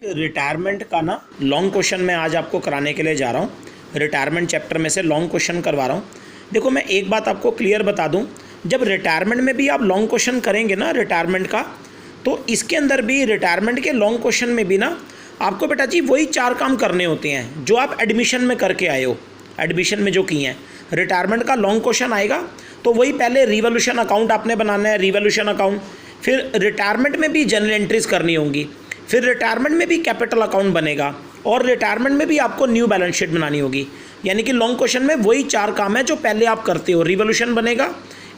Retirement का ना long question मैं आज आपको कराने के लिए जा रहा हूँ। रिटायरमेंट चैप्टर में से लॉन्ग क्वेश्चन करवा रहा हूँ। देखो मैं एक बात आपको क्लियर बता दूँ, जब रिटायरमेंट में भी आप लॉन्ग क्वेश्चन करेंगे ना रिटायरमेंट का, तो इसके अंदर भी रिटायरमेंट के लॉन्ग क्वेश्चन में भी ना आपको बेटा जी वही 4 काम करने होते हैं जो आप एडमिशन में करके आए हो। एडमिशन में जो किए हैं, रिटायरमेंट का लॉन्ग क्वेश्चन आएगा तो वही पहले रिवॉल्यूशन अकाउंट आपने बनाना है, रिवॉल्यूशन अकाउंट। फिर रिटायरमेंट में भी जनरल एंट्रीज करनी होंगी, फिर रिटायरमेंट में भी कैपिटल अकाउंट बनेगा और रिटायरमेंट में भी आपको न्यू बैलेंस शीट बनानी होगी। यानी कि लॉन्ग क्वेश्चन में वही 4 काम है जो पहले आप करते हो। रिवॉल्यूशन बनेगा,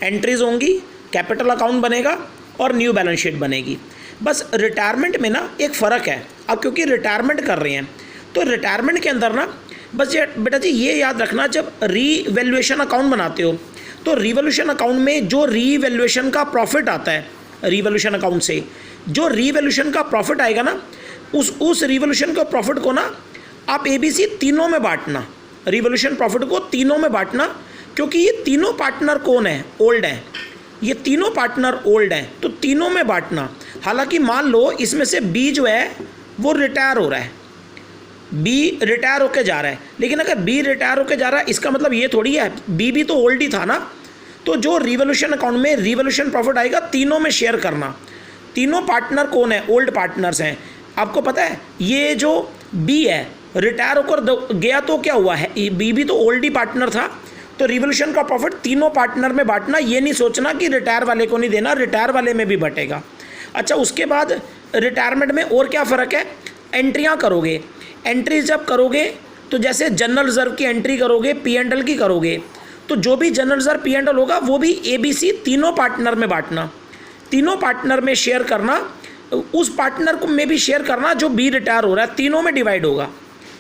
एंट्रीज होंगी, कैपिटल अकाउंट बनेगा और न्यू बैलेंस शीट बनेगी। बस रिटायरमेंट में ना एक फ़र्क है, अब क्योंकि रिटायरमेंट कर रहे हैं तो रिटायरमेंट के अंदर ना बस ये बेटा जी ये याद रखना, जब रीवैल्यूएशन अकाउंट बनाते हो तो रिवॉल्यूशन अकाउंट में जो रीवैल्यूएशन का प्रॉफिट आता है, रिवॉल्यूशन अकाउंट से जो रिवॉल्यूशन का प्रॉफिट आएगा ना, उस रिवॉल्यूशन के प्रॉफिट को ना आप ABC तीनों में बांटना। रिवॉल्यूशन प्रॉफिट को तीनों में बांटना, क्योंकि ये तीनों पार्टनर कौन है? ओल्ड हैं। ये तीनों पार्टनर ओल्ड हैं तो तीनों में बांटना। हालांकि मान लो इसमें से B जो है वो रिटायर हो रहा है, B रिटायर होके जा रहा है, लेकिन अगर B रिटायर होके जा रहा है इसका मतलब ये थोड़ी है B भी तो ओल्ड ही था ना। तो जो रिवॉल्यूशन अकाउंट में रिवॉल्यूशन प्रॉफिट आएगा तीनों में शेयर करना। तीनों पार्टनर कौन है? ओल्ड पार्टनर्स हैं। आपको पता है ये जो B है रिटायर होकर गया तो क्या हुआ है, B भी तो ओल्ड ही पार्टनर था। तो रिवॉल्यूशन का प्रॉफिट तीनों पार्टनर में बांटना, ये नहीं सोचना कि रिटायर वाले को नहीं देना, रिटायर वाले में भी बटेगा। अच्छा, उसके बाद रिटायरमेंट में और क्या फ़र्क है? एंट्रियाँ करोगे। एंट्री जब करोगे तो जैसे जनरल रिजर्व की एंट्री करोगे, P&L की करोगे, तो जो भी जनरल रिजर्व P&L होगा वो भी ABC तीनों पार्टनर में बांटना, तीनों पार्टनर में शेयर करना। उस पार्टनर को में भी शेयर करना जो B रिटायर हो रहा है, तीनों में डिवाइड होगा।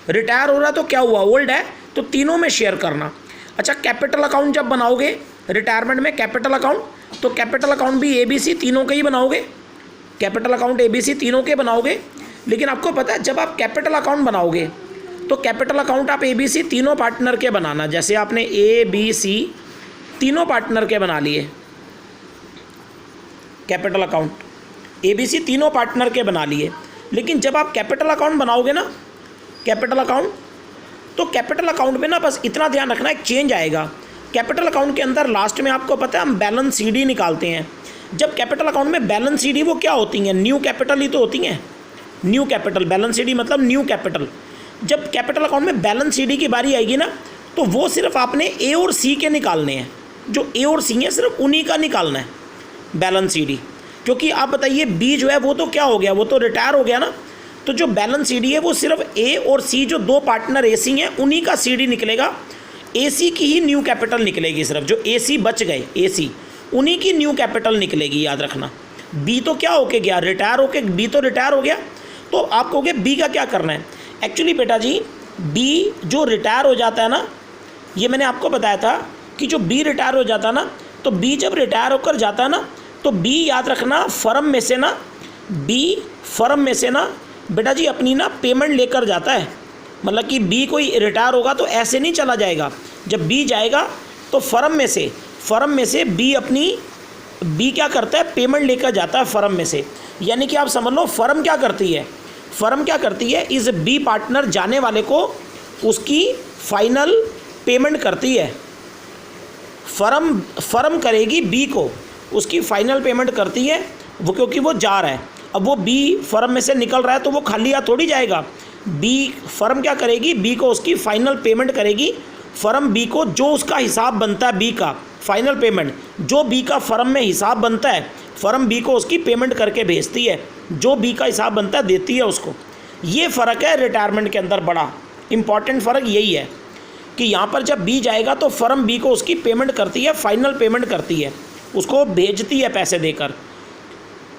रिटायर हो रहा है तो क्या हुआ, ओल्ड है, तो तीनों में शेयर करना। अच्छा, कैपिटल अकाउंट जब बनाओगे रिटायरमेंट में कैपिटल अकाउंट, तो कैपिटल अकाउंट भी ABC तीनों के ही बनाओगे। कैपिटल अकाउंट ABC तीनों के बनाओगे, लेकिन आपको पता है जब आप कैपिटल अकाउंट बनाओगे तो कैपिटल अकाउंट आप ABC तीनों पार्टनर के बनाना। जैसे आपने ABC तीनों पार्टनर के बना लिए, कैपिटल अकाउंट ABC तीनों पार्टनर के बना लिए। लेकिन जब आप कैपिटल अकाउंट बनाओगे ना, कैपिटल अकाउंट, तो कैपिटल अकाउंट में ना बस इतना ध्यान रखना, एक चेंज आएगा। कैपिटल अकाउंट के अंदर लास्ट में आपको पता है हम बैलेंस CD निकालते हैं। जब कैपिटल अकाउंट में बैलेंस CD वो क्या होती हैं? न्यू कैपिटल ही तो होती हैं। न्यू कैपिटल, बैलेंस CD मतलब न्यू कैपिटल। जब कैपिटल अकाउंट में बैलेंस CD की बारी आएगी ना, तो वो सिर्फ आपने A और C के निकालने हैं। जो A और C है सिर्फ उन्हीं का निकालना है बैलेंस CD। क्योंकि आप बताइए B जो है वो तो क्या हो गया, वो तो रिटायर हो गया ना। तो जो बैलेंस CD है वो सिर्फ A और C जो 2 पार्टनर AC हैं उन्हीं का CD निकलेगा। AC की ही न्यू कैपिटल निकलेगी, सिर्फ जो AC बच गए AC उन्हीं की न्यू कैपिटल निकलेगी, याद रखना। B तो क्या होके गया, रिटायर होके, B तो रिटायर हो गया। तो आप कहोगे B का क्या करना है? एक्चुअली बेटा जी B जो रिटायर हो जाता है ना, ये मैंने आपको बताया था कि जो B रिटायर हो जाता है ना, तो B जब रिटायर होकर जाता है ना, तो B याद रखना फर्म में से ना, B फर्म में से ना बेटा जी अपनी ना पेमेंट लेकर जाता है। मतलब कि B कोई रिटायर होगा तो ऐसे नहीं चला जाएगा। जब B जाएगा तो फर्म में से B क्या करता है, पेमेंट लेकर जाता है फर्म में से। यानी कि आप समझ लो फर्म क्या करती है, इस B पार्टनर जाने वाले को उसकी फाइनल पेमेंट करती है। फर्म करेगी B को उसकी फाइनल पेमेंट करती है वो, क्योंकि वो जा रहा है। अब वो B फर्म में से निकल रहा है तो वो खाली हाथ थोड़ी जाएगा। फर्म क्या करेगी, B को उसकी फाइनल पेमेंट करेगी। फर्म B को जो उसका हिसाब बनता है B का फाइनल पेमेंट, जो B का फर्म में हिसाब बनता है, फर्म B को उसकी पेमेंट करके भेजती है। जो B का हिसाब बनता है देती है उसको। ये फ़र्क है रिटायरमेंट के अंदर, बड़ा इंपॉर्टेंट फ़र्क यही है कि यहाँ पर जब B जाएगा तो फर्म B को उसकी पेमेंट करती है, फाइनल पेमेंट करती है, उसको भेजती है पैसे देकर।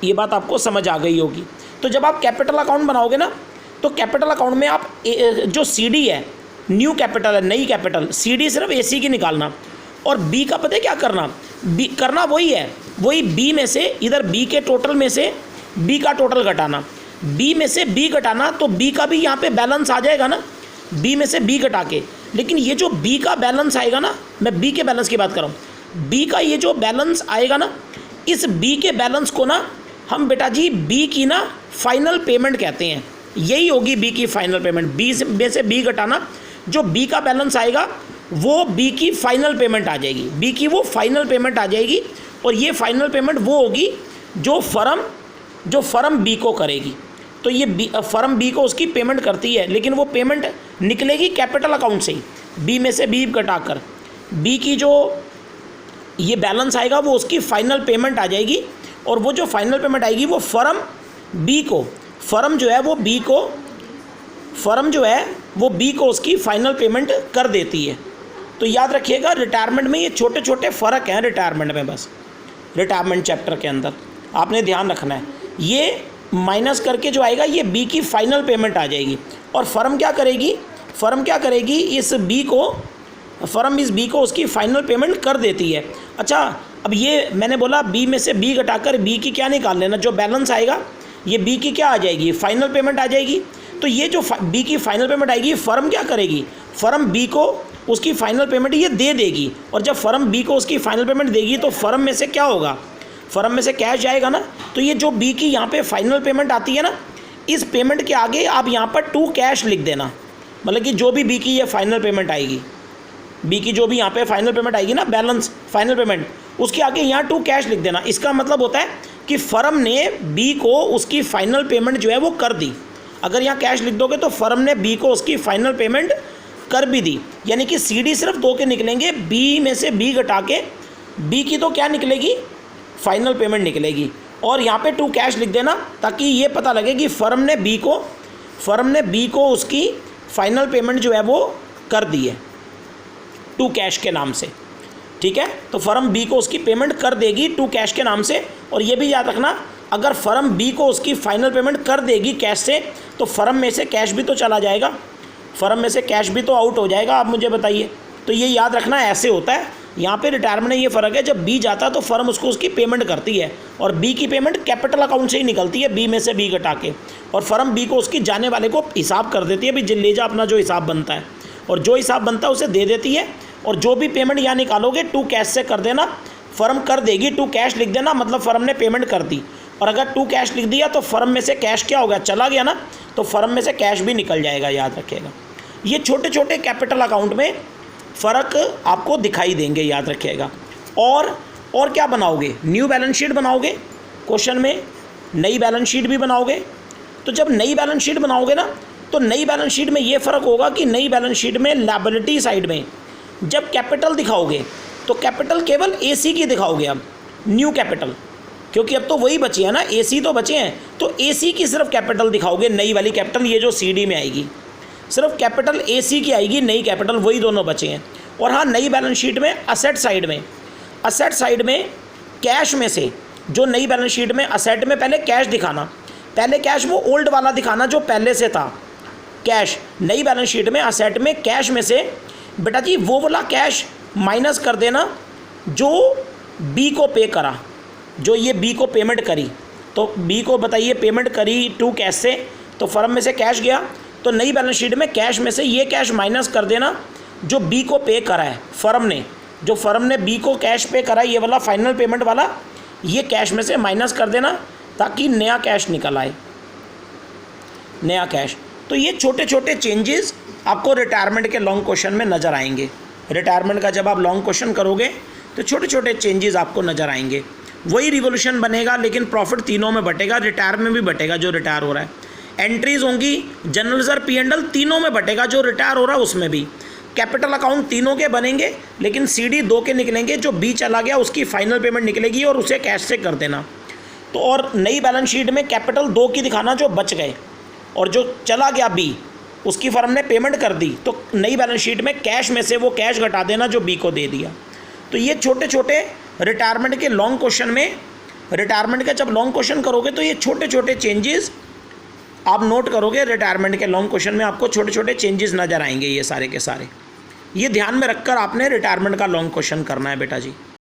ये बात आपको समझ आ गई होगी। तो जब आप कैपिटल अकाउंट बनाओगे ना, तो कैपिटल अकाउंट में आप जो CD है, न्यू कैपिटल है, नई कैपिटल, CD सिर्फ AC की निकालना। और B का पता है क्या करना, B करना वही है, वही B में से, इधर B के टोटल में से B का टोटल घटाना, B में से B घटाना, तो B का भी यहाँ पे बैलेंस आ जाएगा ना, B में से B घटा के। लेकिन ये जो B का बैलेंस आएगा ना, मैं B के बैलेंस की बात कर रहा हूँ, B का ये जो बैलेंस आएगा ना, इस B के बैलेंस को ना हम बेटा जी B की ना फाइनल पेमेंट कहते हैं। यही होगी बी की फाइनल पेमेंट। बी से बी घटाना, जो बी का बैलेंस आएगा वो बी की फाइनल पेमेंट आ जाएगी, बी की वो फाइनल पेमेंट आ जाएगी। और ये फाइनल पेमेंट वो होगी जो फर्म बी को करेगी। तो ये फर्म बी को उसकी पेमेंट करती है, लेकिन वो पेमेंट निकलेगी कैपिटल अकाउंट से ही, बी में से बी घटाकर। बी की जो ये बैलेंस आएगा वो उसकी फाइनल पेमेंट आ जाएगी, और वो जो फाइनल पेमेंट आएगी वो फर्म जो है वो बी को उसकी फाइनल पेमेंट कर देती है। तो याद रखिएगा रिटायरमेंट में ये छोटे छोटे फ़र्क हैं, रिटायरमेंट में बस, रिटायरमेंट चैप्टर के अंदर आपने ध्यान रखना है। ये माइनस करके जो आएगा ये बी की फाइनल पेमेंट आ जाएगी, और फर्म क्या करेगी इस बी को उसकी फाइनल पेमेंट कर देती है। अच्छा, अब ये मैंने बोला बी में से बी घटाकर बी की क्या निकाल लेना, जो बैलेंस आएगा ये बी की क्या आ जाएगी, फाइनल पेमेंट आ जाएगी। तो ये जो बी की फाइनल पेमेंट आएगी, फर्म क्या करेगी, फर्म बी को उसकी फाइनल पेमेंट ये दे देगी। और जब फर्म बी को उसकी फाइनल पेमेंट देगी तो फर्म में से क्या होगा, फर्म में से कैश जाएगा ना। तो ये जो बी की यहाँ पे फाइनल पेमेंट आती है ना, इस पेमेंट के आगे आप यहाँ पर टू कैश लिख देना। मतलब कि जो भी बी की ये फाइनल पेमेंट आएगी, बी की जो भी यहाँ पे फाइनल पेमेंट आएगी ना, बैलेंस फाइनल पेमेंट, उसके आगे यहाँ टू कैश लिख देना। इसका मतलब होता है कि फर्म ने बी को उसकी फाइनल पेमेंट जो है वो कर दी। अगर यहाँ कैश लिख दोगे तो फर्म ने बी को उसकी फाइनल पेमेंट कर भी दी, यानी कि सीडी सिर्फ दो के निकलेंगे, बी में से बी घटा के बी की तो क्या निकलेगी, फाइनल पेमेंट निकलेगी। और यहाँ पे टू कैश लिख देना ताकि ये पता लगे कि फर्म ने बी को उसकी फाइनल पेमेंट जो है वो कर दी है टू कैश के नाम से। ठीक है, तो फर्म बी को उसकी पेमेंट कर देगी टू कैश के नाम से। और ये भी याद रखना, अगर फर्म बी को उसकी फाइनल पेमेंट कर देगी कैश से, तो फर्म में से कैश भी तो चला जाएगा, फर्म में से कैश भी तो आउट हो जाएगा। आप मुझे बताइए, तो ये याद रखना ऐसे होता है। यहाँ पे रिटायरमेंट में ये फ़र्क है, जब बी जाता है तो फर्म उसको उसकी पेमेंट करती है, और बी की पेमेंट कैपिटल अकाउंट से ही निकलती है, बी में से बी घटा के, और फर्म बी को उसकी जाने वाले को हिसाब कर देती है, भाई ले जा अपना जो हिसाब बनता है, और जो हिसाब बनता है उसे दे देती है। और जो भी पेमेंट यहाँ निकालोगे टू कैश से कर देना, फर्म कर देगी, टू कैश लिख देना, मतलब फर्म ने पेमेंट कर दी। और अगर टू कैश लिख दिया तो फर्म में से कैश क्या हो गया, चला गया ना, तो फर्म में से कैश भी निकल जाएगा, याद रखिएगा। ये छोटे छोटे कैपिटल अकाउंट में फ़र्क आपको दिखाई देंगे, याद रखिएगा। और क्या बनाओगे, न्यू बैलेंस शीट बनाओगे, क्वेश्चन में नई बैलेंस शीट भी बनाओगे। तो जब नई बैलेंस शीट बनाओगे ना, तो नई बैलेंस शीट में ये फ़र्क होगा कि नई बैलेंस शीट में लायबिलिटी साइड में जब कैपिटल दिखाओगे तो कैपिटल केवल एसी की दिखाओगे, अब न्यू कैपिटल, क्योंकि अब तो वही बची है ना, एसी तो बचे हैं, तो एसी की सिर्फ कैपिटल दिखाओगे, नई वाली कैपिटल, ये जो सीडी में आएगी सिर्फ कैपिटल एसी की आएगी, नई कैपिटल, वही दोनों बचे हैं। और हाँ, नई बैलेंस शीट में असेट साइड में कैश में से, जो नई बैलेंस शीट में असेट में पहले कैश दिखाना, पहले कैश वो ओल्ड वाला दिखाना जो पहले से था कैश। नई बैलेंस शीट में असेट में कैश में से बेटा जी वो वाला कैश माइनस कर देना जो बी को पे करा, जो ये बी को पेमेंट करी। तो बी को बताइए पेमेंट करी टू कैश से, तो फर्म में से कैश गया, तो नई बैलेंस शीट में कैश में से ये कैश माइनस कर देना जो बी को पे करा है फर्म ने, जो फर्म ने बी को कैश पे करा, ये वाला फाइनल पेमेंट वाला, ये कैश में से माइनस कर देना ताकि नया कैश निकल आए, नया कैश। तो ये छोटे छोटे चेंजेस आपको रिटायरमेंट के लॉन्ग क्वेश्चन में नज़र आएंगे। रिटायरमेंट का जब आप लॉन्ग क्वेश्चन करोगे तो छोटे छोटे चेंजेस आपको नज़र आएंगे। वही रिवोल्यूशन बनेगा, लेकिन प्रॉफिट तीनों में बटेगा, रिटायर में भी बटेगा जो रिटायर हो रहा है। एंट्रीज होंगी जनरल रिजर्व P&L तीनों में बटेगा, जो रिटायर हो रहा है उसमें भी। कैपिटल अकाउंट तीनों के बनेंगे, लेकिन CD 2 के निकलेंगे, जो बी चला गया उसकी फाइनल पेमेंट निकलेगी और उसे कैश से कर देना। तो और नई बैलेंस शीट में कैपिटल 2 की दिखाना जो बच गए, और जो चला गया बी उसकी फर्म ने पेमेंट कर दी, तो नई बैलेंस शीट में कैश में से वो कैश घटा देना जो बी को दे दिया। तो ये छोटे छोटे रिटायरमेंट के लॉन्ग क्वेश्चन में, रिटायरमेंट का जब लॉन्ग क्वेश्चन करोगे तो ये छोटे छोटे चेंजेस आप नोट करोगे। रिटायरमेंट के लॉन्ग क्वेश्चन में आपको छोटे छोटे चेंजेस नज़र आएंगे, ये सारे के सारे। ये ध्यान में रखकर आपने रिटायरमेंट का लॉन्ग क्वेश्चन करना है बेटा जी।